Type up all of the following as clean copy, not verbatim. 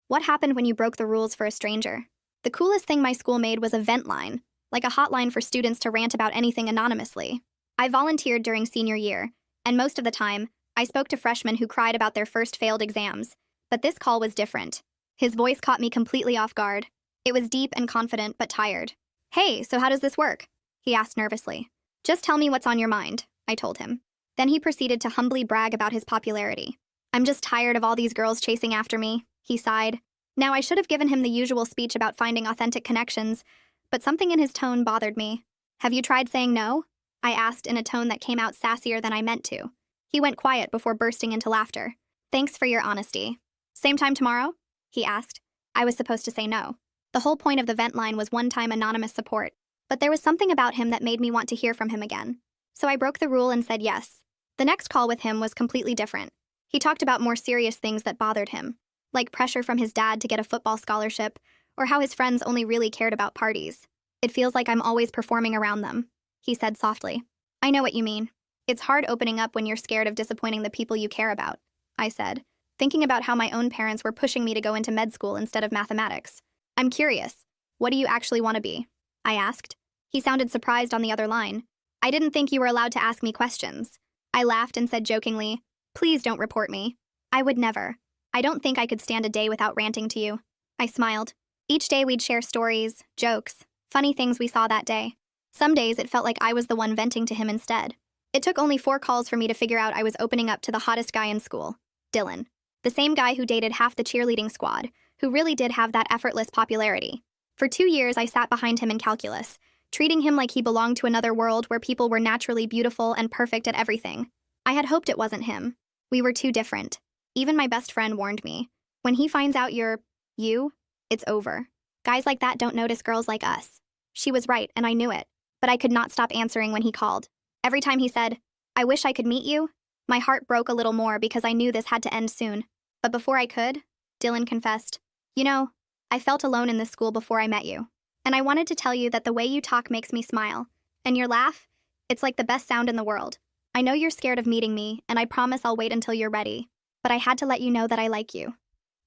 What happened when you broke the rules for a stranger? The coolest thing my school made was a vent line, like a hotline for students to rant about anything anonymously. I volunteered during senior year, and most of the time, I spoke to freshmen who cried about their first failed exams. But this call was different. His voice caught me completely off guard. It was deep and confident, but tired. "Hey, so how does this work?" he asked nervously. "Just tell me what's on your mind," I told him. Then he proceeded to humbly brag about his popularity. "I'm just tired of all these girls chasing after me," he sighed. Now, I should have given him the usual speech about finding authentic connections, but something in his tone bothered me. "Have you tried saying no?" I asked in a tone that came out sassier than I meant to. He went quiet before bursting into laughter. "Thanks for your honesty. Same time tomorrow?" he asked. I was supposed to say no. The whole point of the vent line was one-time anonymous support, but there was something about him that made me want to hear from him again. So I broke the rule and said yes. The next call with him was completely different. He talked about more serious things that bothered him, like pressure from his dad to get a football scholarship, or how his friends only really cared about parties. "It feels like I'm always performing around them," he said softly. "I know what you mean. It's hard opening up when you're scared of disappointing the people you care about," I said, thinking about how my own parents were pushing me to go into med school instead of mathematics. "I'm curious. What do you actually want to be?" I asked. He sounded surprised on the other line. "I didn't think you were allowed to ask me questions." I laughed and said jokingly, "Please don't report me." "I would never. I don't think I could stand a day without ranting to you." I smiled. Each day we'd share stories, jokes, funny things we saw that day. Some days it felt like I was the one venting to him instead. It took only 4 calls for me to figure out I was opening up to the hottest guy in school, Dylan. The same guy who dated half the cheerleading squad, who really did have that effortless popularity. For 2 years I sat behind him in calculus, treating him like he belonged to another world where people were naturally beautiful and perfect at everything. I had hoped it wasn't him. We were too different. Even my best friend warned me. "When he finds out you're you, it's over. Guys like that don't notice girls like us." She was right, and I knew it, but I could not stop answering when he called. Every time he said, "I wish I could meet you," my heart broke a little more because I knew this had to end soon. But before I could, Dylan confessed, "You know, I felt alone in this school before I met you. And I wanted to tell you that the way you talk makes me smile. And your laugh, it's like the best sound in the world. I know you're scared of meeting me, and I promise I'll wait until you're ready. But I had to let you know that I like you.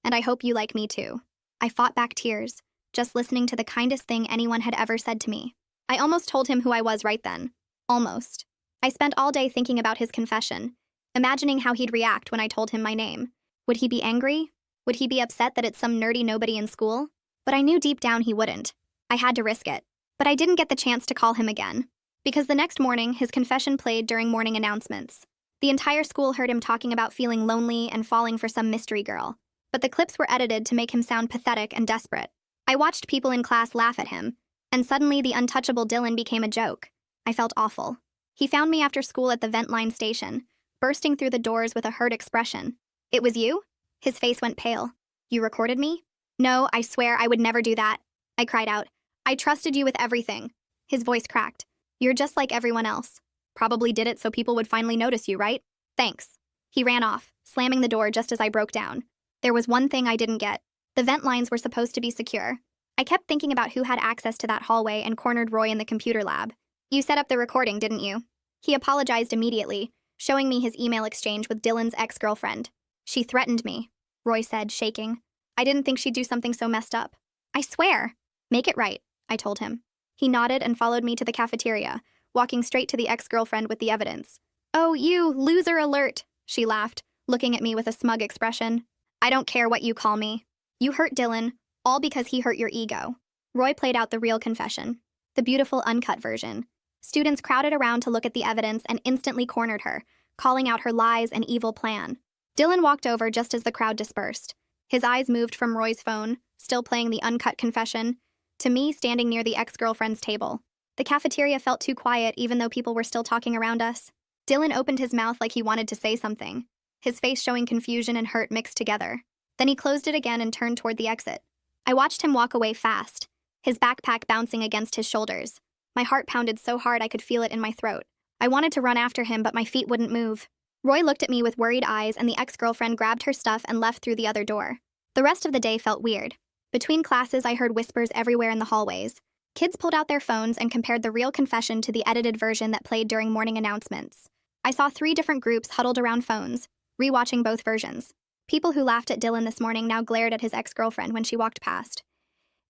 And I hope you like me too." I fought back tears, just listening to the kindest thing anyone had ever said to me. I almost told him who I was right then. Almost. I spent all day thinking about his confession, imagining how he'd react when I told him my name. Would he be angry? Would he be upset that it's some nerdy nobody in school? But I knew deep down he wouldn't. I had to risk it. But I didn't get the chance to call him again, because the next morning his confession played during morning announcements. The entire school heard him talking about feeling lonely and falling for some mystery girl. But the clips were edited to make him sound pathetic and desperate. I watched people in class laugh at him, and suddenly the untouchable Dylan became a joke. I felt awful. He found me after school at the vent line station, bursting through the doors with a hurt expression. "It was you?" His face went pale. "You recorded me?" "No, I swear I would never do that," I cried out. "I trusted you with everything." His voice cracked. "You're just like everyone else. Probably did it so people would finally notice you, right? Thanks." He ran off, slamming the door just as I broke down. There was one thing I didn't get. The vent lines were supposed to be secure. I kept thinking about who had access to that hallway and cornered Roy in the computer lab. "You set up the recording, didn't you?" He apologized immediately, showing me his email exchange with Dylan's ex-girlfriend. "She threatened me," Roy said, shaking. "I didn't think she'd do something so messed up." "I swear." "Make it right," I told him. He nodded and followed me to the cafeteria, walking straight to the ex-girlfriend with the evidence. "Oh, you, loser alert," she laughed, looking at me with a smug expression. "I don't care what you call me. You hurt Dylan, all because he hurt your ego." Roy played out the real confession, the beautiful uncut version. Students crowded around to look at the evidence and instantly cornered her, calling out her lies and evil plan. Dylan walked over just as the crowd dispersed. His eyes moved from Roy's phone, still playing the uncut confession, to me standing near the ex-girlfriend's table. The cafeteria felt too quiet even though people were still talking around us. Dylan opened his mouth like he wanted to say something, his face showing confusion and hurt mixed together. Then he closed it again and turned toward the exit. I watched him walk away fast, his backpack bouncing against his shoulders. My heart pounded so hard I could feel it in my throat. I wanted to run after him, but my feet wouldn't move. Roy looked at me with worried eyes, and the ex-girlfriend grabbed her stuff and left through the other door. The rest of the day felt weird. Between classes, I heard whispers everywhere in the hallways. Kids pulled out their phones and compared the real confession to the edited version that played during morning announcements. I saw 3 different groups huddled around phones, rewatching both versions. People who laughed at Dylan this morning now glared at his ex-girlfriend when she walked past.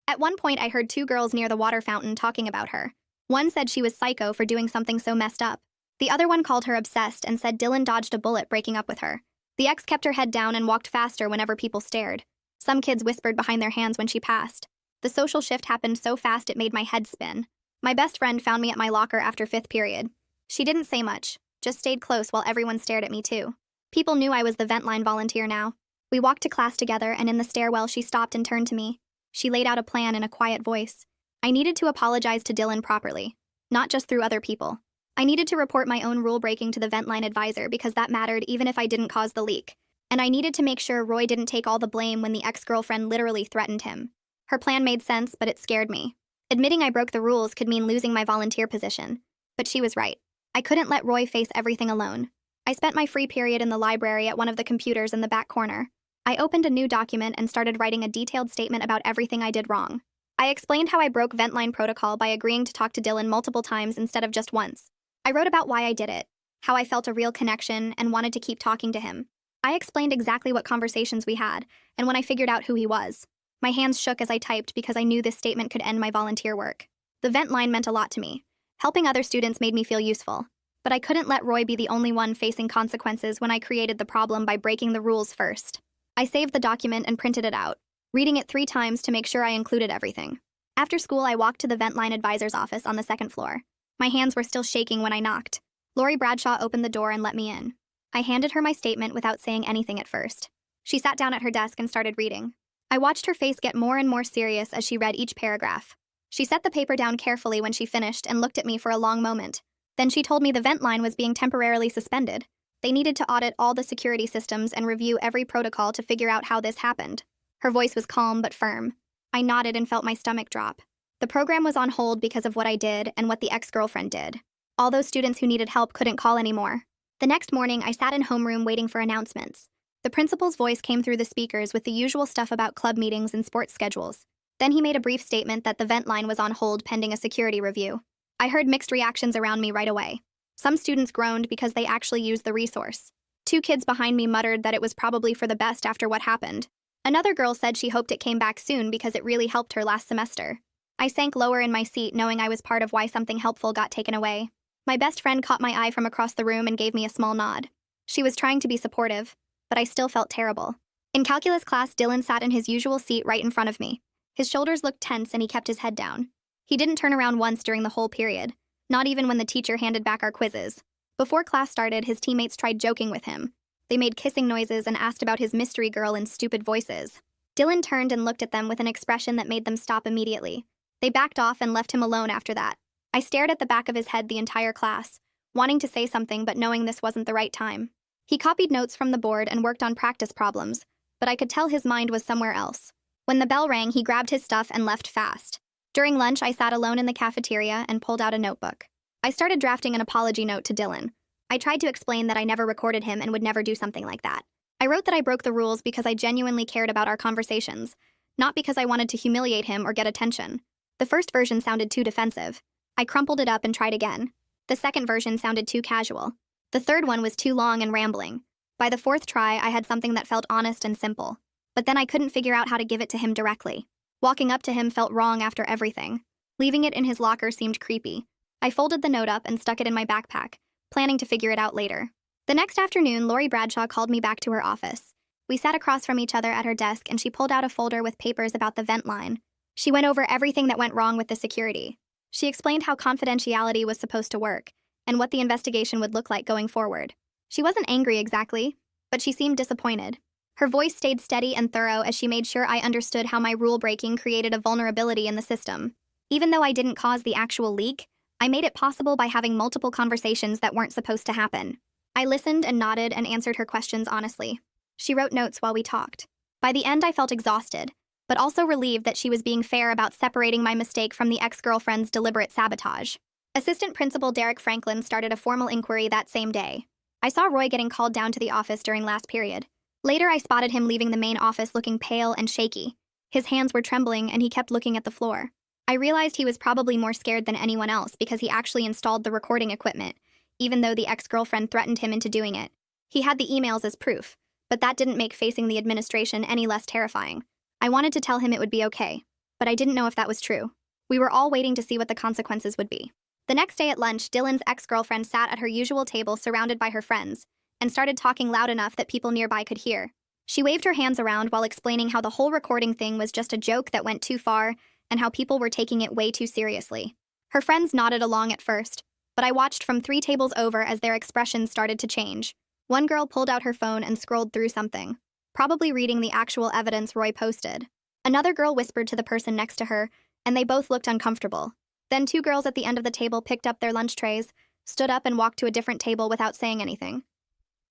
At one point, I heard two girls near the water fountain talking about her. One said she was psycho for doing something so messed up. The other one called her obsessed and said Dylan dodged a bullet breaking up with her. The ex kept her head down and walked faster whenever people stared. Some kids whispered behind their hands when she passed. The social shift happened so fast it made my head spin. My best friend found me at my locker after 5th period. She didn't say much, just stayed close while everyone stared at me too. People knew I was the vent line volunteer now. We walked to class together, and in the stairwell she stopped and turned to me. She laid out a plan in a quiet voice. I needed to apologize to Dylan properly, not just through other people. I needed to report my own rule breaking to the vent line advisor because that mattered even if I didn't cause the leak. And I needed to make sure Roy didn't take all the blame when the ex-girlfriend literally threatened him. Her plan made sense, but it scared me. Admitting I broke the rules could mean losing my volunteer position. But she was right. I couldn't let Roy face everything alone. I spent my free period in the library at one of the computers in the back corner. I opened a new document and started writing a detailed statement about everything I did wrong. I explained how I broke vent line protocol by agreeing to talk to Dylan multiple times instead of just once. I wrote about why I did it, how I felt a real connection and wanted to keep talking to him. I explained exactly what conversations we had, and when I figured out who he was. My hands shook as I typed because I knew this statement could end my volunteer work. The vent line meant a lot to me. Helping other students made me feel useful. But I couldn't let Roy be the only one facing consequences when I created the problem by breaking the rules first. I saved the document and printed it out, reading it 3 times to make sure I included everything. After school, I walked to the vent line advisor's office on the 2nd floor. My hands were still shaking when I knocked. Lori Bradshaw opened the door and let me in. I handed her my statement without saying anything at first. She sat down at her desk and started reading. I watched her face get more and more serious as she read each paragraph. She set the paper down carefully when she finished and looked at me for a long moment. Then she told me the vent line was being temporarily suspended. They needed to audit all the security systems and review every protocol to figure out how this happened. Her voice was calm but firm. I nodded and felt my stomach drop. The program was on hold because of what I did and what the ex-girlfriend did. All those students who needed help couldn't call anymore. The next morning, I sat in homeroom waiting for announcements. The principal's voice came through the speakers with the usual stuff about club meetings and sports schedules. Then he made a brief statement that the vent line was on hold pending a security review. I heard mixed reactions around me right away. Some students groaned because they actually used the resource. 2 kids behind me muttered that it was probably for the best after what happened. Another girl said she hoped it came back soon because it really helped her last semester. I sank lower in my seat knowing I was part of why something helpful got taken away. My best friend caught my eye from across the room and gave me a small nod. She was trying to be supportive, but I still felt terrible. In calculus class, Dylan sat in his usual seat right in front of me. His shoulders looked tense and he kept his head down. He didn't turn around once during the whole period, not even when the teacher handed back our quizzes. Before class started, his teammates tried joking with him. They made kissing noises and asked about his mystery girl in stupid voices. Dylan turned and looked at them with an expression that made them stop immediately. They backed off and left him alone after that. I stared at the back of his head the entire class, wanting to say something but knowing this wasn't the right time. He copied notes from the board and worked on practice problems, but I could tell his mind was somewhere else. When the bell rang, he grabbed his stuff and left fast. During lunch, I sat alone in the cafeteria and pulled out a notebook. I started drafting an apology note to Dylan. I tried to explain that I never recorded him and would never do something like that. I wrote that I broke the rules because I genuinely cared about our conversations, not because I wanted to humiliate him or get attention. The first version sounded too defensive. I crumpled it up and tried again. The second version sounded too casual. The third one was too long and rambling. By the 4th try, I had something that felt honest and simple. But then I couldn't figure out how to give it to him directly. Walking up to him felt wrong after everything. Leaving it in his locker seemed creepy. I folded the note up and stuck it in my backpack, planning to figure it out later. The next afternoon, Lori Bradshaw called me back to her office. We sat across from each other at her desk and she pulled out a folder with papers about the vent line. She went over everything that went wrong with the security. She explained how confidentiality was supposed to work and what the investigation would look like going forward. She wasn't angry exactly, but she seemed disappointed. Her voice stayed steady and thorough as she made sure I understood how my rule breaking created a vulnerability in the system. Even though I didn't cause the actual leak, I made it possible by having multiple conversations that weren't supposed to happen. I listened and nodded and answered her questions honestly. She wrote notes while we talked. By the end, I felt exhausted, but also relieved that she was being fair about separating my mistake from the ex-girlfriend's deliberate sabotage. Assistant Principal Derek Franklin started a formal inquiry that same day. I saw Roy getting called down to the office during last period. Later, I spotted him leaving the main office looking pale and shaky. His hands were trembling and he kept looking at the floor. I realized he was probably more scared than anyone else because he actually installed the recording equipment, even though the ex-girlfriend threatened him into doing it. He had the emails as proof, But that didn't make facing the administration any less terrifying. I wanted to tell him it would be okay, but I didn't know if that was true. We were all waiting to see what the consequences would be. The next day at lunch, Dylan's ex-girlfriend sat at her usual table surrounded by her friends and started talking loud enough that people nearby could hear. She waved her hands around while explaining how the whole recording thing was just a joke that went too far and how people were taking it way too seriously. Her friends nodded along at first, but I watched from 3 tables over as their expressions started to change. One girl pulled out her phone and scrolled through something, probably reading the actual evidence Roy posted. Another girl whispered to the person next to her, and they both looked uncomfortable. Then 2 girls at the end of the table picked up their lunch trays, stood up and walked to a different table without saying anything.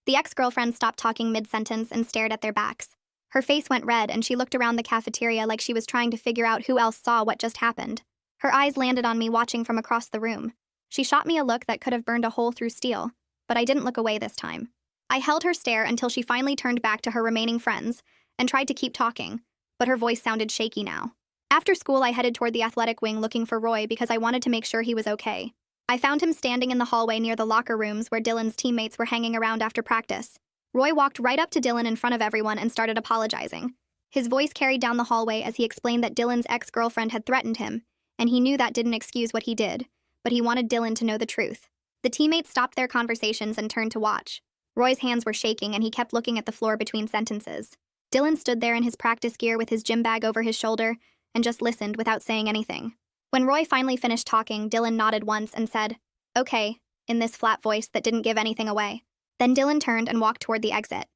The ex-girlfriend stopped talking mid-sentence and stared at their backs. Her face went red and she looked around the cafeteria like she was trying to figure out who else saw what just happened. Her eyes landed on me watching from across the room. She shot me a look that could have burned a hole through steel, but I didn't look away this time. I held her stare until she finally turned back to her remaining friends and tried to keep talking, but her voice sounded shaky now. After school, I headed toward the athletic wing looking for Roy because I wanted to make sure he was okay. I found him standing in the hallway near the locker rooms where Dylan's teammates were hanging around after practice. Roy walked right up to Dylan in front of everyone and started apologizing. His voice carried down the hallway as he explained that Dylan's ex-girlfriend had threatened him, and he knew that didn't excuse what he did, but he wanted Dylan to know the truth. The teammates stopped their conversations and turned to watch. Roy's hands were shaking and he kept looking at the floor between sentences. Dylan stood there in his practice gear with his gym bag over his shoulder and just listened without saying anything. When Roy finally finished talking, Dylan nodded once and said, "Okay," in this flat voice that didn't give anything away. Then Dylan turned and walked toward the exit.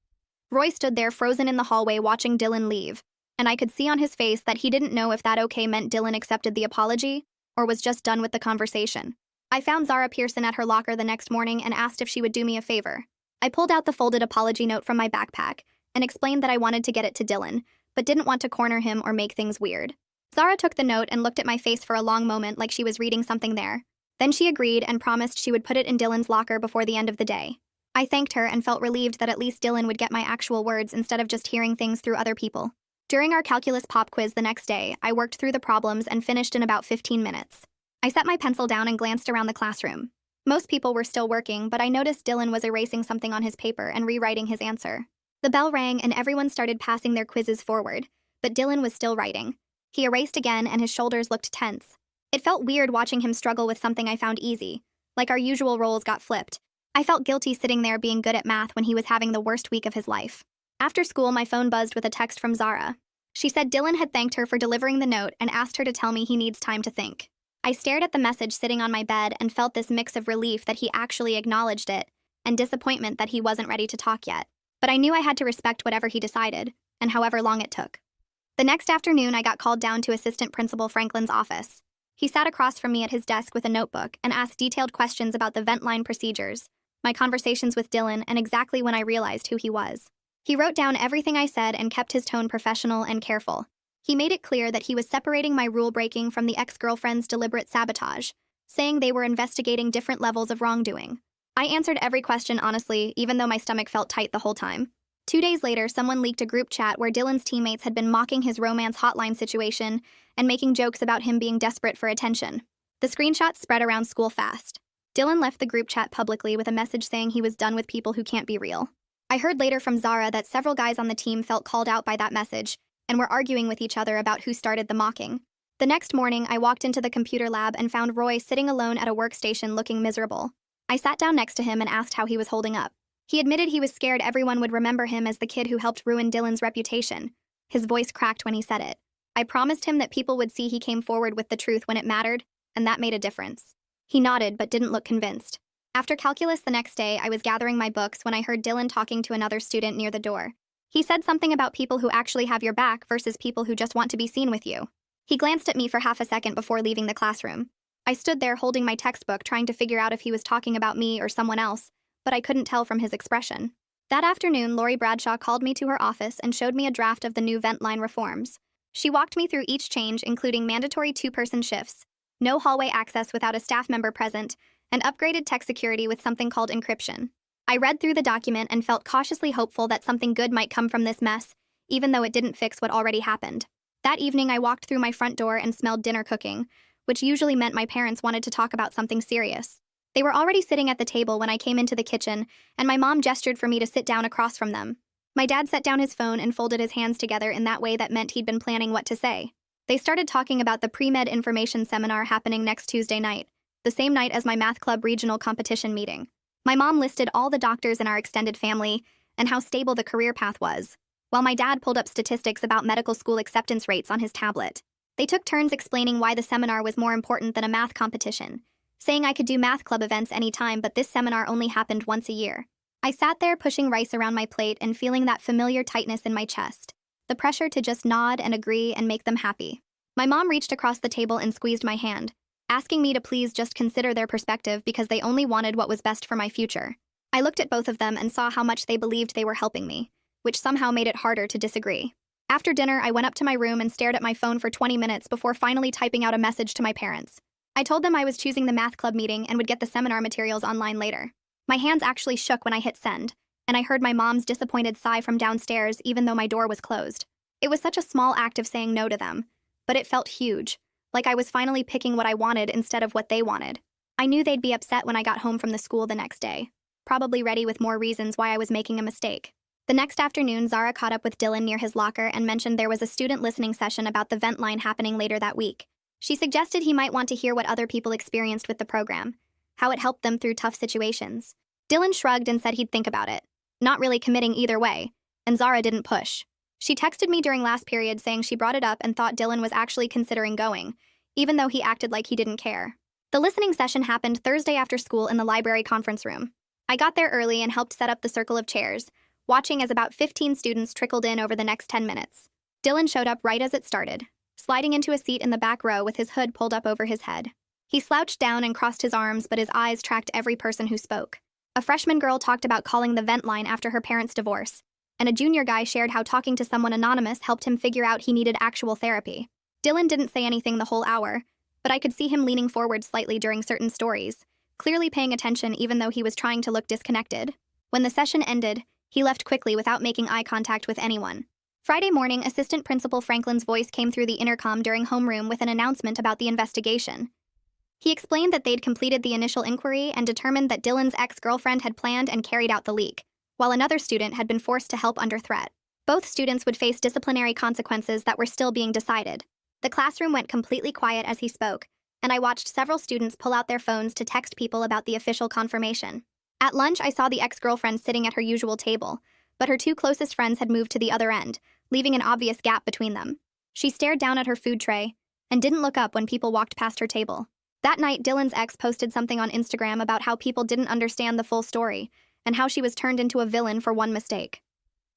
Roy stood there frozen in the hallway watching Dylan leave, and I could see on his face that he didn't know if that okay meant Dylan accepted the apology or was just done with the conversation. I found Zara Pearson at her locker the next morning and asked if she would do me a favor. I pulled out the folded apology note from my backpack and explained that I wanted to get it to Dylan, but didn't want to corner him or make things weird. Zara took the note and looked at my face for a long moment like she was reading something there. Then she agreed and promised she would put it in Dylan's locker before the end of the day. I thanked her and felt relieved that at least Dylan would get my actual words instead of just hearing things through other people. During our calculus pop quiz the next day, I worked through the problems and finished in about 15 minutes. I set my pencil down and glanced around the classroom. Most people were still working, but I noticed Dylan was erasing something on his paper and rewriting his answer. The bell rang and everyone started passing their quizzes forward, but Dylan was still writing. He erased again and his shoulders looked tense. It felt weird watching him struggle with something I found easy, like our usual roles got flipped. I felt guilty sitting there being good at math when he was having the worst week of his life. After school, my phone buzzed with a text from Zara. She said Dylan had thanked her for delivering the note and asked her to tell me he needs time to think. I stared at the message sitting on my bed and felt this mix of relief that he actually acknowledged it and disappointment that he wasn't ready to talk yet. But I knew I had to respect whatever he decided, and however long it took. The next afternoon, I got called down to Assistant Principal Franklin's office. He sat across from me at his desk with a notebook and asked detailed questions about the vent line procedures, my conversations with Dylan, and exactly when I realized who he was. He wrote down everything I said and kept his tone professional and careful. He made it clear that he was separating my rule-breaking from the ex-girlfriend's deliberate sabotage, saying they were investigating different levels of wrongdoing. I answered every question honestly, even though my stomach felt tight the whole time. 2 days later, someone leaked a group chat where Dylan's teammates had been mocking his romance hotline situation and making jokes about him being desperate for attention. The screenshots spread around school fast. Dylan left the group chat publicly with a message saying he was done with people who can't be real. I heard later from Zara that several guys on the team felt called out by that message and were arguing with each other about who started the mocking. The next morning, I walked into the computer lab and found Roy sitting alone at a workstation looking miserable. I sat down next to him and asked how he was holding up. He admitted he was scared everyone would remember him as the kid who helped ruin Dylan's reputation. His voice cracked when he said it. I promised him that people would see he came forward with the truth when it mattered, and that made a difference. He nodded but didn't look convinced. After calculus the next day, I was gathering my books when I heard Dylan talking to another student near the door. He said something about people who actually have your back versus people who just want to be seen with you. He glanced at me for half a second before leaving the classroom. I stood there holding my textbook trying to figure out if he was talking about me or someone else, but I couldn't tell from his expression. That afternoon, Lori Bradshaw called me to her office and showed me a draft of the new vent line reforms. She walked me through each change, including mandatory 2-person shifts, no hallway access without a staff member present, and upgraded tech security with something called encryption. I read through the document and felt cautiously hopeful that something good might come from this mess, even though it didn't fix what already happened. That evening, I walked through my front door and smelled dinner cooking, which usually meant my parents wanted to talk about something serious. They were already sitting at the table when I came into the kitchen, and my mom gestured for me to sit down across from them. My dad set down his phone and folded his hands together in that way that meant he'd been planning what to say. They started talking about the pre-med information seminar happening next Tuesday night, the same night as my math club regional competition meeting. My mom listed all the doctors in our extended family and how stable the career path was, while my dad pulled up statistics about medical school acceptance rates on his tablet. They took turns explaining why the seminar was more important than a math competition, saying I could do math club events anytime, but this seminar only happened once a year. I sat there pushing rice around my plate and feeling that familiar tightness in my chest, the pressure to just nod and agree and make them happy. My mom reached across the table and squeezed my hand, asking me to please just consider their perspective because they only wanted what was best for my future. I looked at both of them and saw how much they believed they were helping me, which somehow made it harder to disagree. After dinner, I went up to my room and stared at my phone for 20 minutes before finally typing out a message to my parents. I told them I was choosing the math club meeting and would get the seminar materials online later. My hands actually shook when I hit send, and I heard my mom's disappointed sigh from downstairs even though my door was closed. It was such a small act of saying no to them, but it felt huge, like I was finally picking what I wanted instead of what they wanted. I knew they'd be upset when I got home from the school the next day, probably ready with more reasons why I was making a mistake. The next afternoon, Zara caught up with Dylan near his locker and mentioned there was a student listening session about the vent line happening later that week. She suggested he might want to hear what other people experienced with the program, how it helped them through tough situations. Dylan shrugged and said he'd think about it, not really committing either way, and Zara didn't push. She texted me during last period saying she brought it up and thought Dylan was actually considering going, even though he acted like he didn't care. The listening session happened Thursday after school in the library conference room. I got there early and helped set up the circle of chairs, watching as about 15 students trickled in over the next 10 minutes. Dylan showed up right as it started, sliding into a seat in the back row with his hood pulled up over his head. He slouched down and crossed his arms, but his eyes tracked every person who spoke. A freshman girl talked about calling the vent line after her parents' divorce, and a junior guy shared how talking to someone anonymous helped him figure out he needed actual therapy. Dylan didn't say anything the whole hour, but I could see him leaning forward slightly during certain stories, clearly paying attention even though he was trying to look disconnected. When the session ended, he left quickly without making eye contact with anyone. Friday morning, Assistant Principal Franklin's voice came through the intercom during homeroom with an announcement about the investigation. He explained that they'd completed the initial inquiry and determined that Dylan's ex-girlfriend had planned and carried out the leak, while another student had been forced to help under threat. Both students would face disciplinary consequences that were still being decided. The classroom went completely quiet as he spoke, and I watched several students pull out their phones to text people about the official confirmation. At lunch, I saw the ex-girlfriend sitting at her usual table, but her two closest friends had moved to the other end, leaving an obvious gap between them. She stared down at her food tray and didn't look up when people walked past her table. That night, Dylan's ex posted something on Instagram about how people didn't understand the full story and how she was turned into a villain for one mistake.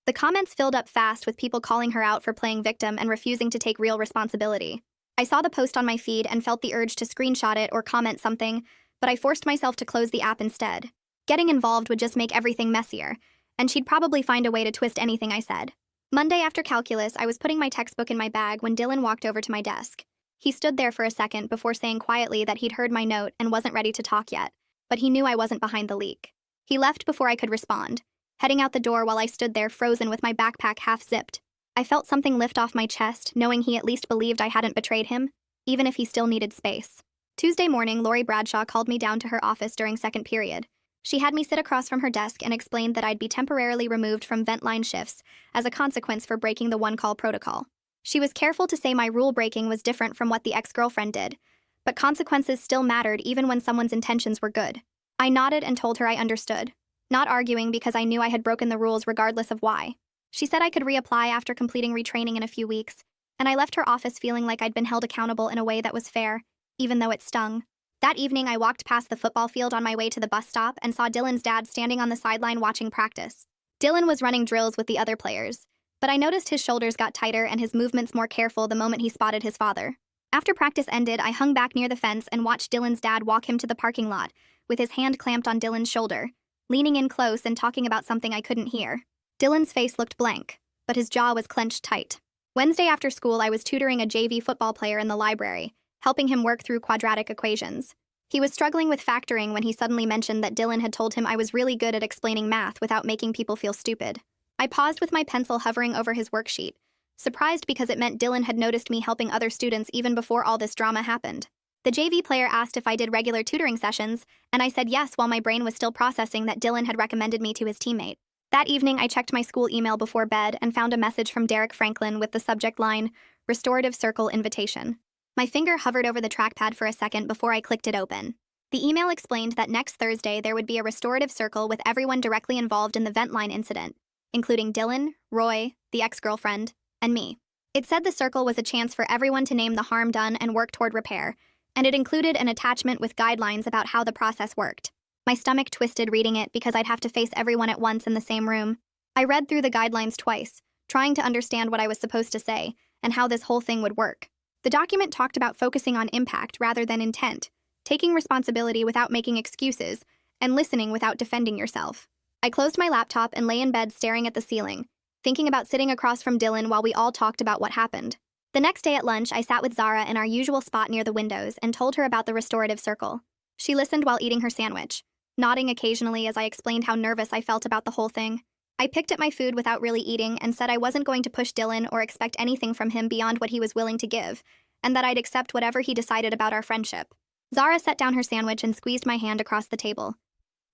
The comments filled up fast with people calling her out for playing victim and refusing to take real responsibility. I saw the post on my feed and felt the urge to screenshot it or comment something, but I forced myself to close the app instead. Getting involved would just make everything messier, and she'd probably find a way to twist anything I said. Monday after calculus, I was putting my textbook in my bag when Dylan walked over to my desk. He stood there for a second before saying quietly that he'd heard my note and wasn't ready to talk yet, but he knew I wasn't behind the leak. He left before I could respond, heading out the door while I stood there frozen with my backpack half-zipped. I felt something lift off my chest, knowing he at least believed I hadn't betrayed him, even if he still needed space. Tuesday morning, Lori Bradshaw called me down to her office during second period. She had me sit across from her desk and explained that I'd be temporarily removed from vent line shifts as a consequence for breaking the one-call protocol. She was careful to say my rule breaking was different from what the ex-girlfriend did, but consequences still mattered even when someone's intentions were good. I nodded and told her I understood, not arguing because I knew I had broken the rules regardless of why. She said I could reapply after completing retraining in a few weeks, and I left her office feeling like I'd been held accountable in a way that was fair, even though it stung. That evening, I walked past the football field on my way to the bus stop and saw Dylan's dad standing on the sideline watching practice. Dylan was running drills with the other players, but I noticed his shoulders got tighter and his movements more careful the moment he spotted his father. After practice ended, I hung back near the fence and watched Dylan's dad walk him to the parking lot, with his hand clamped on Dylan's shoulder, leaning in close and talking about something I couldn't hear. Dylan's face looked blank, but his jaw was clenched tight. Wednesday after school, I was tutoring a JV football player in the library, helping him work through quadratic equations. He was struggling with factoring when he suddenly mentioned that Dylan had told him I was really good at explaining math without making people feel stupid. I paused with my pencil hovering over his worksheet, surprised because it meant Dylan had noticed me helping other students even before all this drama happened. The JV player asked if I did regular tutoring sessions, and I said yes while my brain was still processing that Dylan had recommended me to his teammate. That evening, I checked my school email before bed and found a message from Derek Franklin with the subject line, Restorative Circle Invitation. My finger hovered over the trackpad for a second before I clicked it open. The email explained that next Thursday there would be a restorative circle with everyone directly involved in the vent line incident, including Dylan, Roy, the ex-girlfriend, and me. It said the circle was a chance for everyone to name the harm done and work toward repair, and it included an attachment with guidelines about how the process worked. My stomach twisted reading it because I'd have to face everyone at once in the same room. I read through the guidelines twice, trying to understand what I was supposed to say and how this whole thing would work. The document talked about focusing on impact rather than intent, taking responsibility without making excuses, and listening without defending yourself. I closed my laptop and lay in bed staring at the ceiling, thinking about sitting across from Dylan while we all talked about what happened. The next day at lunch, I sat with Zara in our usual spot near the windows and told her about the restorative circle. She listened while eating her sandwich, nodding occasionally as I explained how nervous I felt about the whole thing. I picked at my food without really eating and said I wasn't going to push Dylan or expect anything from him beyond what he was willing to give, and that I'd accept whatever he decided about our friendship. Zara set down her sandwich and squeezed my hand across the table.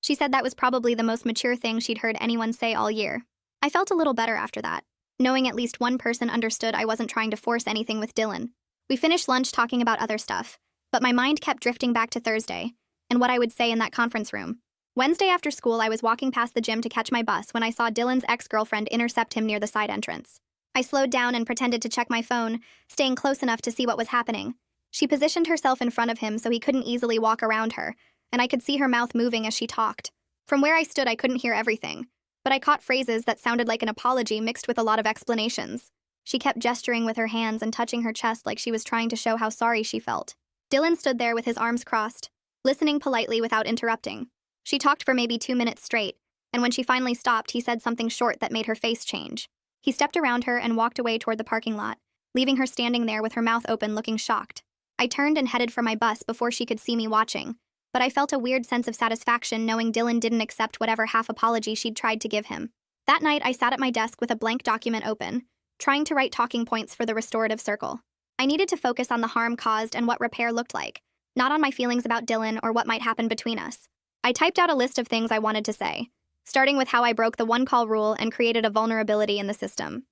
She said that was probably the most mature thing she'd heard anyone say all year. I felt a little better after that, knowing at least one person understood I wasn't trying to force anything with Dylan. We finished lunch talking about other stuff, but my mind kept drifting back to Thursday and what I would say in that conference room. Wednesday after school, I was walking past the gym to catch my bus when I saw Dylan's ex-girlfriend intercept him near the side entrance. I slowed down and pretended to check my phone, staying close enough to see what was happening. She positioned herself in front of him so he couldn't easily walk around her, and I could see her mouth moving as she talked. From where I stood, I couldn't hear everything, but I caught phrases that sounded like an apology mixed with a lot of explanations. She kept gesturing with her hands and touching her chest like she was trying to show how sorry she felt. Dylan stood there with his arms crossed, listening politely without interrupting. She talked for maybe 2 minutes straight, and when she finally stopped, he said something short that made her face change. He stepped around her and walked away toward the parking lot, leaving her standing there with her mouth open looking shocked. I turned and headed for my bus before she could see me watching, but I felt a weird sense of satisfaction knowing Dylan didn't accept whatever half apology she'd tried to give him. That night, I sat at my desk with a blank document open, trying to write talking points for the restorative circle. I needed to focus on the harm caused and what repair looked like, not on my feelings about Dylan or what might happen between us. I typed out a list of things I wanted to say, starting with how I broke the one-call rule and created a vulnerability in the system.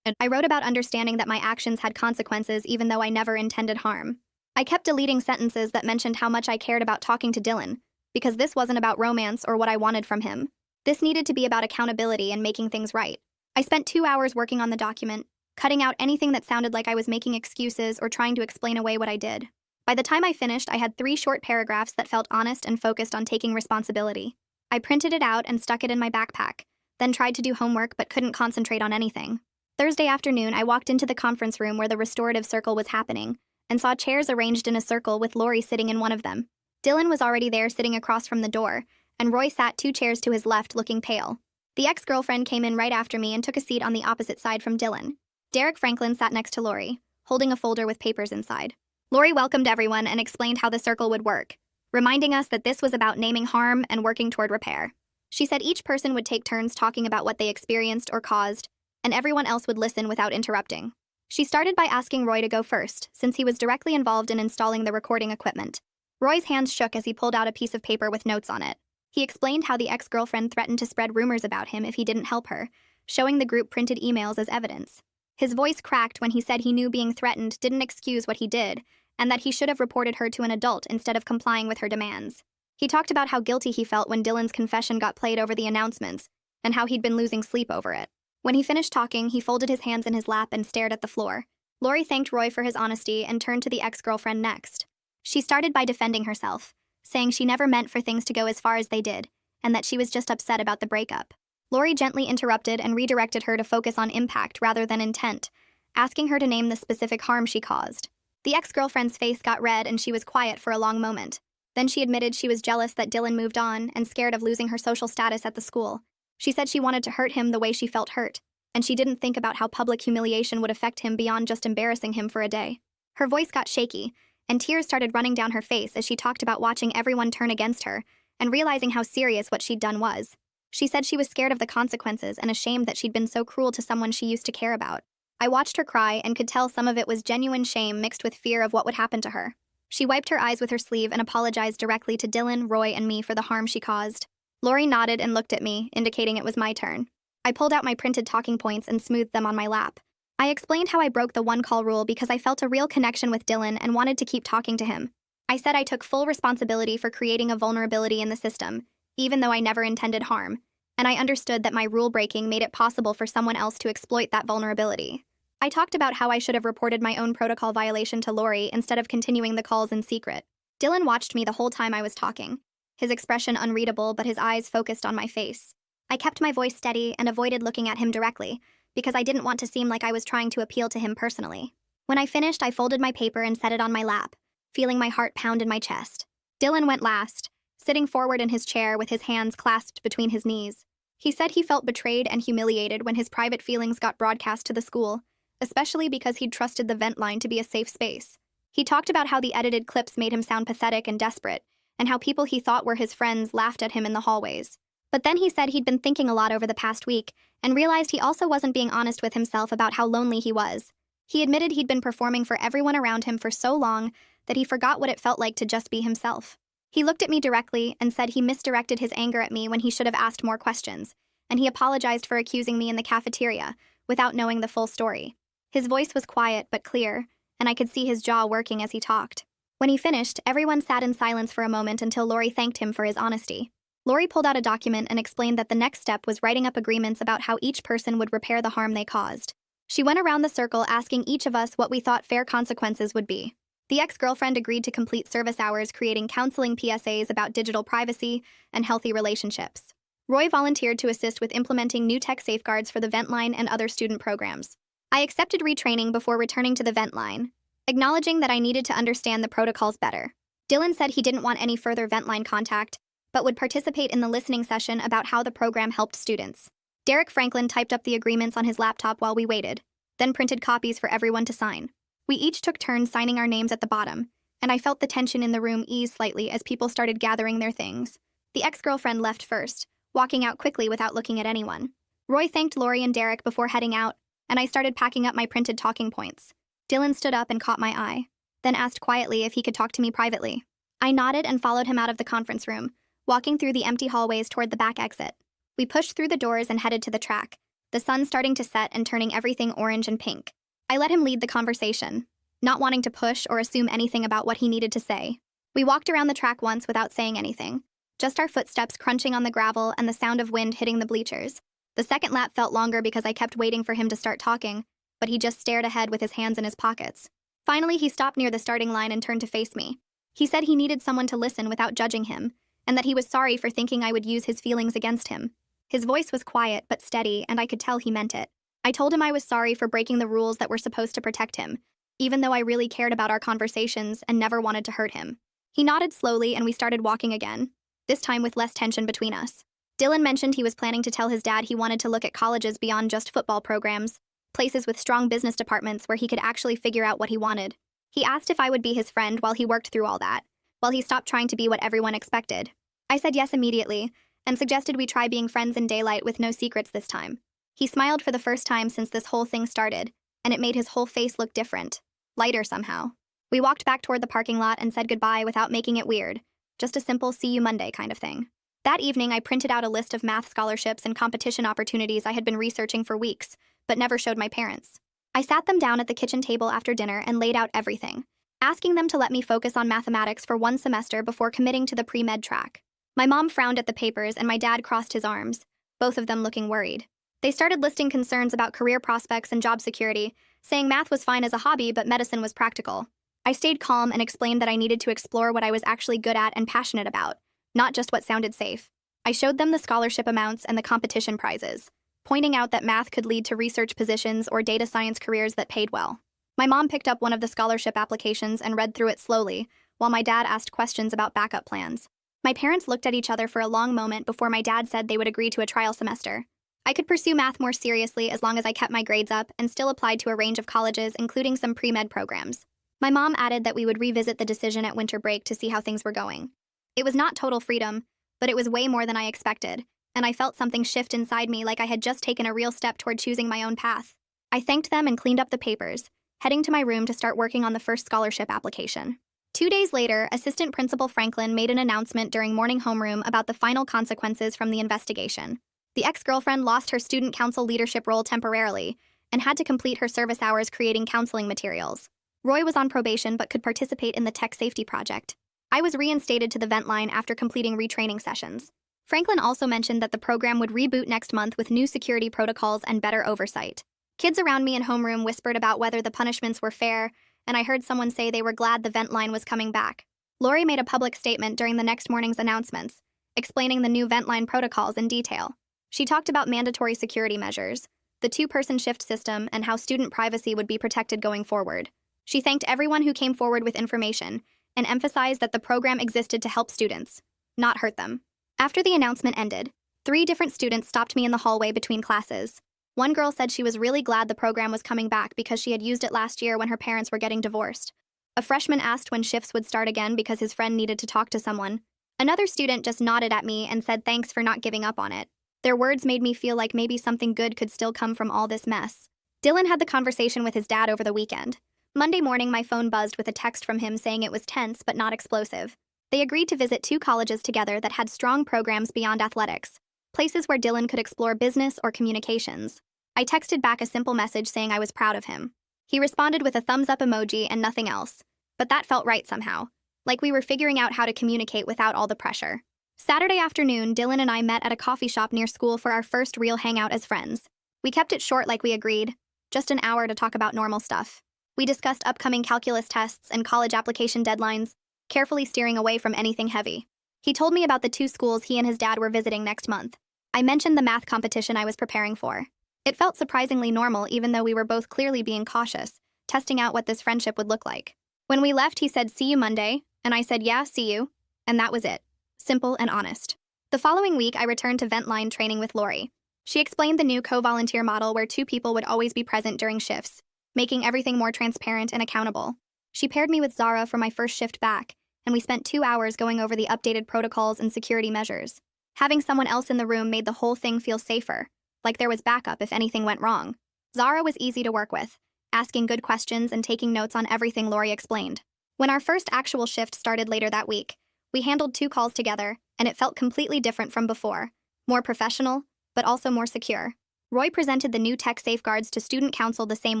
I wrote about understanding that my actions had consequences even though I never intended harm. I kept deleting sentences that mentioned how much I cared about talking to Dylan, because this wasn't about romance or what I wanted from him. This needed to be about accountability and making things right. I spent 2 hours working on the document, cutting out anything that sounded like I was making excuses or trying to explain away what I did. By the time I finished, I had 3 short paragraphs that felt honest and focused on taking responsibility. I printed it out and stuck it in my backpack, then tried to do homework but couldn't concentrate on anything. Thursday afternoon, I walked into the conference room where the restorative circle was happening, and saw chairs arranged in a circle with Lori sitting in one of them. Dylan was already there sitting across from the door, and Roy sat 2 chairs to his left looking pale. The ex-girlfriend came in right after me and took a seat on the opposite side from Dylan. Derek Franklin sat next to Lori, holding a folder with papers inside. Lori welcomed everyone and explained how the circle would work, reminding us that this was about naming harm and working toward repair. She said each person would take turns talking about what they experienced or caused, and everyone else would listen without interrupting. She started by asking Roy to go first, since he was directly involved in installing the recording equipment. Roy's hands shook as he pulled out a piece of paper with notes on it. He explained how the ex-girlfriend threatened to spread rumors about him if he didn't help her, showing the group printed emails as evidence. His voice cracked when he said he knew being threatened didn't excuse what he did, and that he should have reported her to an adult instead of complying with her demands. He talked about how guilty he felt when Dylan's confession got played over the announcements, and how he'd been losing sleep over it. When he finished talking, he folded his hands in his lap and stared at the floor. Lori thanked Roy for his honesty and turned to the ex-girlfriend next. She started by defending herself, saying she never meant for things to go as far as they did, and that she was just upset about the breakup. Lori gently interrupted and redirected her to focus on impact rather than intent, asking her to name the specific harm she caused. The ex-girlfriend's face got red and she was quiet for a long moment. Then she admitted she was jealous that Dylan moved on and scared of losing her social status at the school. She said she wanted to hurt him the way she felt hurt, and she didn't think about how public humiliation would affect him beyond just embarrassing him for a day. Her voice got shaky, and tears started running down her face as she talked about watching everyone turn against her and realizing how serious what she'd done was. She said she was scared of the consequences and ashamed that she'd been so cruel to someone she used to care about. I watched her cry and could tell some of it was genuine shame mixed with fear of what would happen to her. She wiped her eyes with her sleeve and apologized directly to Dylan, Roy, and me for the harm she caused. Lori nodded and looked at me, indicating it was my turn. I pulled out my printed talking points and smoothed them on my lap. I explained how I broke the one-call rule because I felt a real connection with Dylan and wanted to keep talking to him. I said I took full responsibility for creating a vulnerability in the system, even though I never intended harm, and I understood that my rule breaking made it possible for someone else to exploit that vulnerability. I talked about how I should have reported my own protocol violation to Lori instead of continuing the calls in secret. Dylan watched me the whole time I was talking, his expression unreadable but his eyes focused on my face. I kept my voice steady and avoided looking at him directly, because I didn't want to seem like I was trying to appeal to him personally. When I finished, I folded my paper and set it on my lap, feeling my heart pound in my chest. Dylan went last, sitting forward in his chair with his hands clasped between his knees. He said he felt betrayed and humiliated when his private feelings got broadcast to the school, especially because he'd trusted the vent line to be a safe space. He talked about how the edited clips made him sound pathetic and desperate, and how people he thought were his friends laughed at him in the hallways. But then he said he'd been thinking a lot over the past week and realized he also wasn't being honest with himself about how lonely he was. He admitted he'd been performing for everyone around him for so long that he forgot what it felt like to just be himself. He looked at me directly and said he misdirected his anger at me when he should have asked more questions, and he apologized for accusing me in the cafeteria without knowing the full story. His voice was quiet but clear, and I could see his jaw working as he talked. When he finished, everyone sat in silence for a moment until Lori thanked him for his honesty. Lori pulled out a document and explained that the next step was writing up agreements about how each person would repair the harm they caused. She went around the circle asking each of us what we thought fair consequences would be. The ex-girlfriend agreed to complete service hours creating counseling PSAs about digital privacy and healthy relationships. Roy volunteered to assist with implementing new tech safeguards for the vent line and other student programs. I accepted retraining before returning to the vent line, acknowledging that I needed to understand the protocols better. Dylan said he didn't want any further vent line contact, but would participate in the listening session about how the program helped students. Derek Franklin typed up the agreements on his laptop while we waited, then printed copies for everyone to sign. We each took turns signing our names at the bottom, and I felt the tension in the room ease slightly as people started gathering their things. The ex-girlfriend left first, walking out quickly without looking at anyone. Roy thanked Lori and Derek before heading out, and I started packing up my printed talking points. Dylan stood up and caught my eye, then asked quietly if he could talk to me privately. I nodded and followed him out of the conference room, walking through the empty hallways toward the back exit. We pushed through the doors and headed to the track, the sun starting to set and turning everything orange and pink. I let him lead the conversation, not wanting to push or assume anything about what he needed to say. We walked around the track once without saying anything, just our footsteps crunching on the gravel and the sound of wind hitting the bleachers. The second lap felt longer because I kept waiting for him to start talking, but he just stared ahead with his hands in his pockets. Finally, he stopped near the starting line and turned to face me. He said he needed someone to listen without judging him, and that he was sorry for thinking I would use his feelings against him. His voice was quiet but steady, and I could tell he meant it. I told him I was sorry for breaking the rules that were supposed to protect him, even though I really cared about our conversations and never wanted to hurt him. He nodded slowly and we started walking again, this time with less tension between us. Dylan mentioned he was planning to tell his dad he wanted to look at colleges beyond just football programs, places with strong business departments where he could actually figure out what he wanted. He asked if I would be his friend while he worked through all that, while he stopped trying to be what everyone expected. I said yes immediately, and suggested we try being friends in daylight with no secrets this time. He smiled for the first time since this whole thing started, and it made his whole face look different, lighter somehow. We walked back toward the parking lot and said goodbye without making it weird, just a simple see you Monday kind of thing. That evening, I printed out a list of math scholarships and competition opportunities I had been researching for weeks, but never showed my parents. I sat them down at the kitchen table after dinner and laid out everything, asking them to let me focus on mathematics for one semester before committing to the pre-med track. My mom frowned at the papers and my dad crossed his arms, both of them looking worried. They started listing concerns about career prospects and job security, saying math was fine as a hobby but medicine was practical. I stayed calm and explained that I needed to explore what I was actually good at and passionate about, not just what sounded safe. I showed them the scholarship amounts and the competition prizes, pointing out that math could lead to research positions or data science careers that paid well. My mom picked up one of the scholarship applications and read through it slowly, while my dad asked questions about backup plans. My parents looked at each other for a long moment before my dad said they would agree to a trial semester. I could pursue math more seriously as long as I kept my grades up and still applied to a range of colleges, including some pre-med programs. My mom added that we would revisit the decision at winter break to see how things were going. It was not total freedom, but it was way more than I expected, and I felt something shift inside me like I had just taken a real step toward choosing my own path. I thanked them and cleaned up the papers, heading to my room to start working on the first scholarship application. 2 days later, Assistant Principal Franklin made an announcement during morning homeroom about the final consequences from the investigation. The ex-girlfriend lost her student council leadership role temporarily and had to complete her service hours creating counseling materials. Roy was on probation but could participate in the tech safety project. I was reinstated to the vent line after completing retraining sessions. Franklin also mentioned that the program would reboot next month with new security protocols and better oversight. Kids around me in homeroom whispered about whether the punishments were fair, and I heard someone say they were glad the vent line was coming back. Lori made a public statement during the next morning's announcements, explaining the new vent line protocols in detail. She talked about mandatory security measures, the two-person shift system, and how student privacy would be protected going forward. She thanked everyone who came forward with information and emphasized that the program existed to help students, not hurt them. After the announcement ended, 3 different students stopped me in the hallway between classes. One girl said she was really glad the program was coming back because she had used it last year when her parents were getting divorced. A freshman asked when shifts would start again because his friend needed to talk to someone. Another student just nodded at me and said thanks for not giving up on it. Their words made me feel like maybe something good could still come from all this mess. Dylan had the conversation with his dad over the weekend. Monday morning, my phone buzzed with a text from him saying it was tense but not explosive. They agreed to visit 2 colleges together that had strong programs beyond athletics, places where Dylan could explore business or communications. I texted back a simple message saying I was proud of him. He responded with a thumbs-up emoji and nothing else. But that felt right somehow, like we were figuring out how to communicate without all the pressure. Saturday afternoon, Dylan and I met at a coffee shop near school for our first real hangout as friends. We kept it short like we agreed, just an hour to talk about normal stuff. We discussed upcoming calculus tests and college application deadlines, carefully steering away from anything heavy. He told me about the 2 schools he and his dad were visiting next month. I mentioned the math competition I was preparing for. It felt surprisingly normal even though we were both clearly being cautious, testing out what this friendship would look like. When we left, he said, "See you Monday," and I said, "Yeah, see you," and that was it. Simple and honest. The following week, I returned to vent line training with Lori. She explained the new co-volunteer model where 2 people would always be present during shifts, making everything more transparent and accountable. She paired me with Zara for my first shift back, and we spent 2 hours going over the updated protocols and security measures. Having someone else in the room made the whole thing feel safer, like there was backup if anything went wrong. Zara was easy to work with, asking good questions and taking notes on everything Lori explained. When our first actual shift started later that week, we handled 2 calls together, and it felt completely different from before. More professional, but also more secure. Roy presented the new tech safeguards to student council the same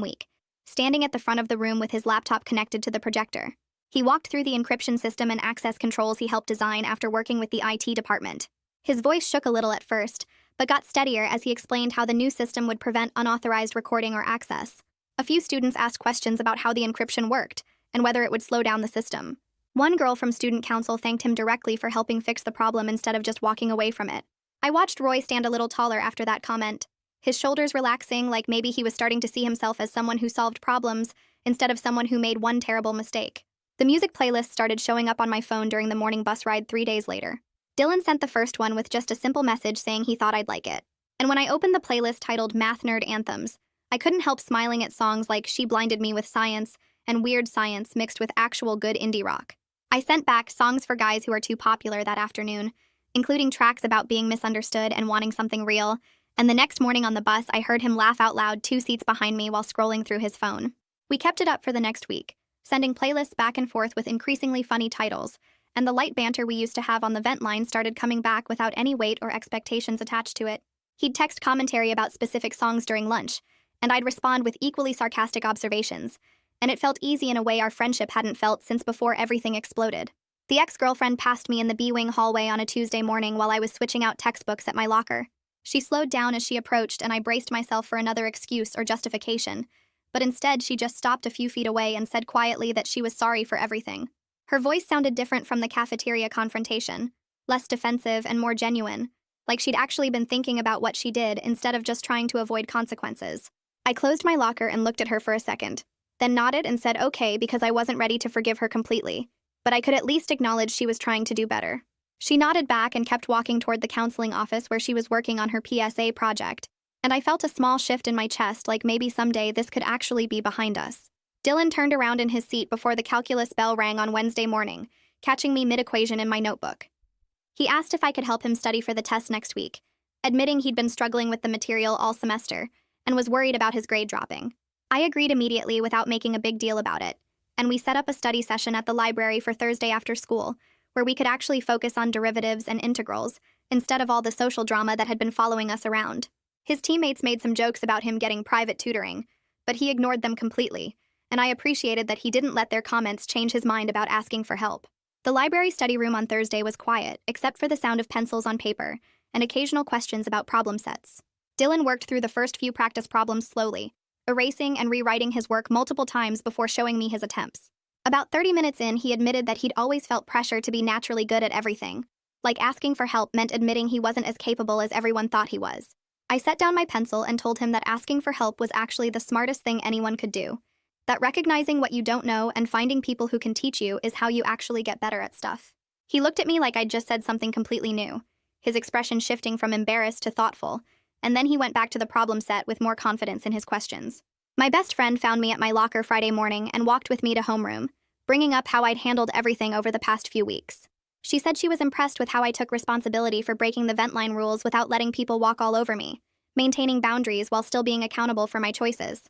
week, standing at the front of the room with his laptop connected to the projector. He walked through the encryption system and access controls he helped design after working with the IT department. His voice shook a little at first, but got steadier as he explained how the new system would prevent unauthorized recording or access. A few students asked questions about how the encryption worked and whether it would slow down the system. One girl from student council thanked him directly for helping fix the problem instead of just walking away from it. I watched Roy stand a little taller after that comment, his shoulders relaxing like maybe he was starting to see himself as someone who solved problems instead of someone who made one terrible mistake. The music playlist started showing up on my phone during the morning bus ride 3 days later. Dylan sent the first one with just a simple message saying he thought I'd like it. And when I opened the playlist titled Math Nerd Anthems, I couldn't help smiling at songs like She Blinded Me with Science and Weird Science mixed with actual good indie rock. I sent back songs for guys who are too popular that afternoon, including tracks about being misunderstood and wanting something real, and the next morning on the bus I heard him laugh out loud 2 seats behind me while scrolling through his phone. We kept it up for the next week, sending playlists back and forth with increasingly funny titles, and the light banter we used to have on the vent line started coming back without any weight or expectations attached to it. He'd text commentary about specific songs during lunch, and I'd respond with equally sarcastic observations, and it felt easy in a way our friendship hadn't felt since before everything exploded. The ex-girlfriend passed me in the B-wing hallway on a Tuesday morning while I was switching out textbooks at my locker. She slowed down as she approached, and I braced myself for another excuse or justification, but instead she just stopped a few feet away and said quietly that she was sorry for everything. Her voice sounded different from the cafeteria confrontation, less defensive and more genuine, like she'd actually been thinking about what she did instead of just trying to avoid consequences. I closed my locker and looked at her for a second, then nodded and said okay because I wasn't ready to forgive her completely, but I could at least acknowledge she was trying to do better. She nodded back and kept walking toward the counseling office where she was working on her PSA project, and I felt a small shift in my chest like maybe someday this could actually be behind us. Dylan turned around in his seat before the calculus bell rang on Wednesday morning, catching me mid-equation in my notebook. He asked if I could help him study for the test next week, admitting he'd been struggling with the material all semester and was worried about his grade dropping. I agreed immediately without making a big deal about it, and we set up a study session at the library for Thursday after school, where we could actually focus on derivatives and integrals instead of all the social drama that had been following us around. His teammates made some jokes about him getting private tutoring, but he ignored them completely, and I appreciated that he didn't let their comments change his mind about asking for help. The library study room on Thursday was quiet, except for the sound of pencils on paper and occasional questions about problem sets. Dylan worked through the first few practice problems slowly, erasing and rewriting his work multiple times before showing me his attempts. About 30 minutes in, he admitted that he'd always felt pressure to be naturally good at everything. Like asking for help meant admitting he wasn't as capable as everyone thought he was. I set down my pencil and told him that asking for help was actually the smartest thing anyone could do. That recognizing what you don't know and finding people who can teach you is how you actually get better at stuff. He looked at me like I'd just said something completely new, his expression shifting from embarrassed to thoughtful, and then he went back to the problem set with more confidence in his questions. My best friend found me at my locker Friday morning and walked with me to homeroom, bringing up how I'd handled everything over the past few weeks. She said she was impressed with how I took responsibility for breaking the vent line rules without letting people walk all over me, maintaining boundaries while still being accountable for my choices.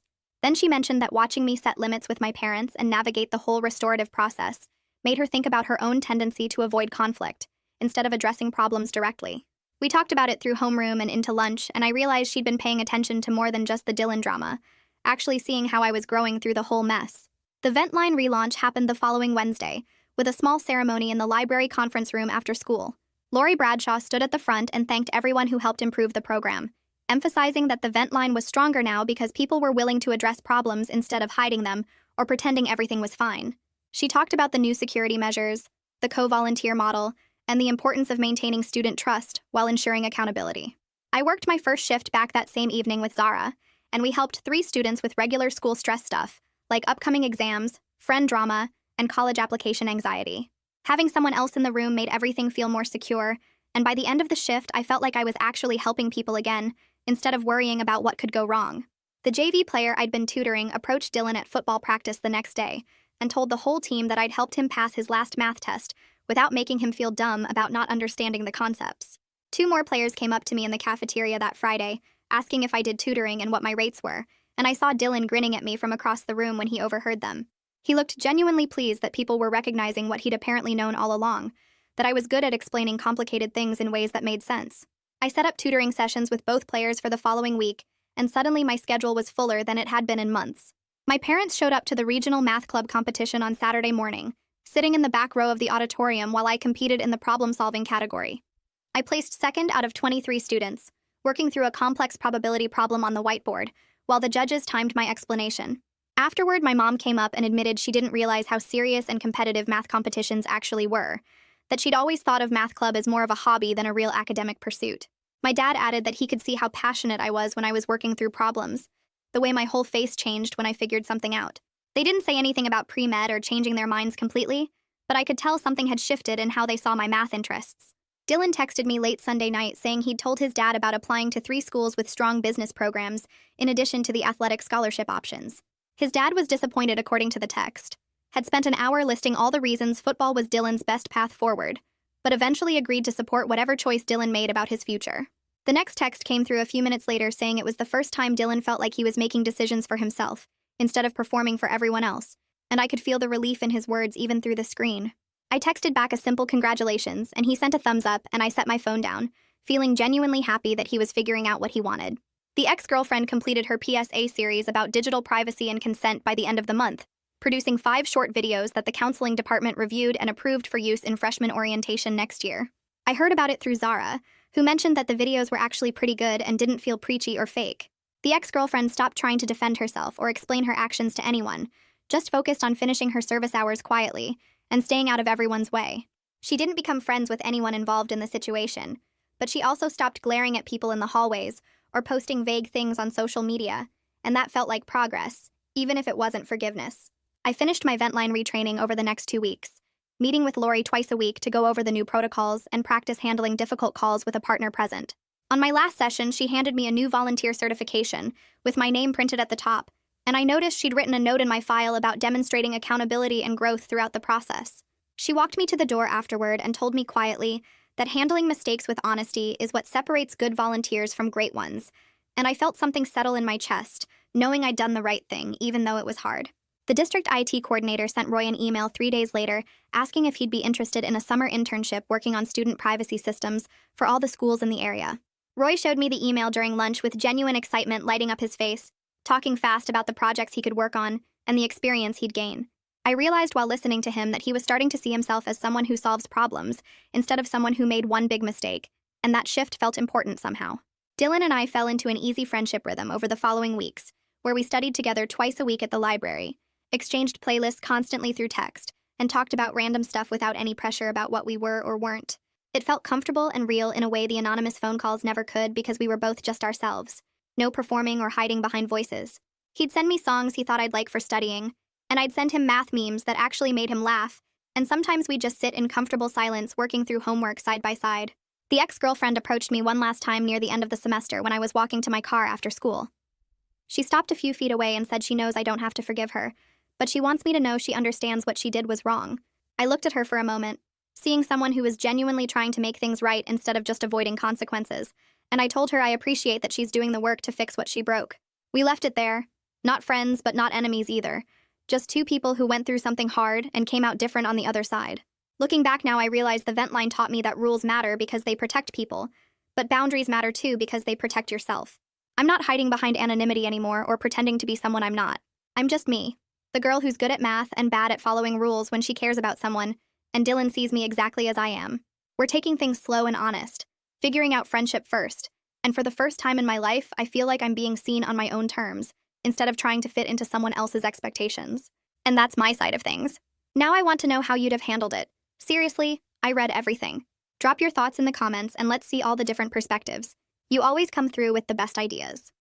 Then she mentioned that watching me set limits with my parents and navigate the whole restorative process made her think about her own tendency to avoid conflict, instead of addressing problems directly. We talked about it through homeroom and into lunch, and I realized she'd been paying attention to more than just the Dylan drama, actually seeing how I was growing through the whole mess. The vent line relaunch happened the following Wednesday, with a small ceremony in the library conference room after school. Lori Bradshaw stood at the front and thanked everyone who helped improve the program, emphasizing that the vent line was stronger now because people were willing to address problems instead of hiding them or pretending everything was fine. She talked about the new security measures, the co-volunteer model, and the importance of maintaining student trust while ensuring accountability. I worked my first shift back that same evening with Zara, and we helped 3 students with regular school stress stuff, like upcoming exams, friend drama, and college application anxiety. Having someone else in the room made everything feel more secure, and by the end of the shift, I felt like I was actually helping people again, instead of worrying about what could go wrong. The JV player I'd been tutoring approached Dylan at football practice the next day and told the whole team that I'd helped him pass his last math test without making him feel dumb about not understanding the concepts. 2 more players came up to me in the cafeteria that Friday, asking if I did tutoring and what my rates were, and I saw Dylan grinning at me from across the room when he overheard them. He looked genuinely pleased that people were recognizing what he'd apparently known all along, that I was good at explaining complicated things in ways that made sense. I set up tutoring sessions with both players for the following week, and suddenly my schedule was fuller than it had been in months. My parents showed up to the regional math club competition on Saturday morning, sitting in the back row of the auditorium while I competed in the problem-solving category. I placed second out of 23 students, working through a complex probability problem on the whiteboard, while the judges timed my explanation. Afterward, my mom came up and admitted she didn't realize how serious and competitive math competitions actually were, that she'd always thought of math club as more of a hobby than a real academic pursuit. My dad added that he could see how passionate I was when I was working through problems, the way my whole face changed when I figured something out. They didn't say anything about pre-med or changing their minds completely, but I could tell something had shifted in how they saw my math interests. Dylan texted me late Sunday night saying he'd told his dad about applying to 3 schools with strong business programs, in addition to the athletic scholarship options. His dad was disappointed according to the text, had spent an hour listing all the reasons football was Dylan's best path forward, but eventually agreed to support whatever choice Dylan made about his future. The next text came through a few minutes later saying it was the first time Dylan felt like he was making decisions for himself, instead of performing for everyone else, and I could feel the relief in his words even through the screen. I texted back a simple congratulations, and he sent a thumbs up, and I set my phone down, feeling genuinely happy that he was figuring out what he wanted. The ex-girlfriend completed her PSA series about digital privacy and consent by the end of the month, producing 5 short videos that the counseling department reviewed and approved for use in freshman orientation next year. I heard about it through Zara, who mentioned that the videos were actually pretty good and didn't feel preachy or fake. The ex-girlfriend stopped trying to defend herself or explain her actions to anyone, just focused on finishing her service hours quietly and staying out of everyone's way. She didn't become friends with anyone involved in the situation, but she also stopped glaring at people in the hallways or posting vague things on social media, and that felt like progress, even if it wasn't forgiveness. I finished my Ventline retraining over the next 2 weeks, meeting with Lori twice a week to go over the new protocols and practice handling difficult calls with a partner present. On my last session, she handed me a new volunteer certification with my name printed at the top, and I noticed she'd written a note in my file about demonstrating accountability and growth throughout the process. She walked me to the door afterward and told me quietly that handling mistakes with honesty is what separates good volunteers from great ones, and I felt something settle in my chest, knowing I'd done the right thing, even though it was hard. The district IT coordinator sent Roy an email 3 days later asking if he'd be interested in a summer internship working on student privacy systems for all the schools in the area. Roy showed me the email during lunch with genuine excitement lighting up his face, talking fast about the projects he could work on and the experience he'd gain. I realized while listening to him that he was starting to see himself as someone who solves problems instead of someone who made one big mistake, and that shift felt important somehow. Dylan and I fell into an easy friendship rhythm over the following weeks, where we studied together twice a week at the library, exchanged playlists constantly through text, and talked about random stuff without any pressure about what we were or weren't. It felt comfortable and real in a way the anonymous phone calls never could because we were both just ourselves. No performing or hiding behind voices. He'd send me songs he thought I'd like for studying, and I'd send him math memes that actually made him laugh, and sometimes we'd just sit in comfortable silence working through homework side by side. The ex-girlfriend approached me one last time near the end of the semester when I was walking to my car after school. She stopped a few feet away and said she knows I don't have to forgive her, but she wants me to know she understands what she did was wrong. I looked at her for a moment, seeing someone who was genuinely trying to make things right instead of just avoiding consequences, and I told her I appreciate that she's doing the work to fix what she broke. We left it there. Not friends, but not enemies either. Just two people who went through something hard and came out different on the other side. Looking back now, I realize the vent line taught me that rules matter because they protect people, but boundaries matter too because they protect yourself. I'm not hiding behind anonymity anymore or pretending to be someone I'm not. I'm just me, the girl who's good at math and bad at following rules when she cares about someone, and Dylan sees me exactly as I am. We're taking things slow and honest, figuring out friendship first, and for the first time in my life, I feel like I'm being seen on my own terms, instead of trying to fit into someone else's expectations. And that's my side of things. Now I want to know how you'd have handled it. Seriously, I read everything. Drop your thoughts in the comments and let's see all the different perspectives. You always come through with the best ideas.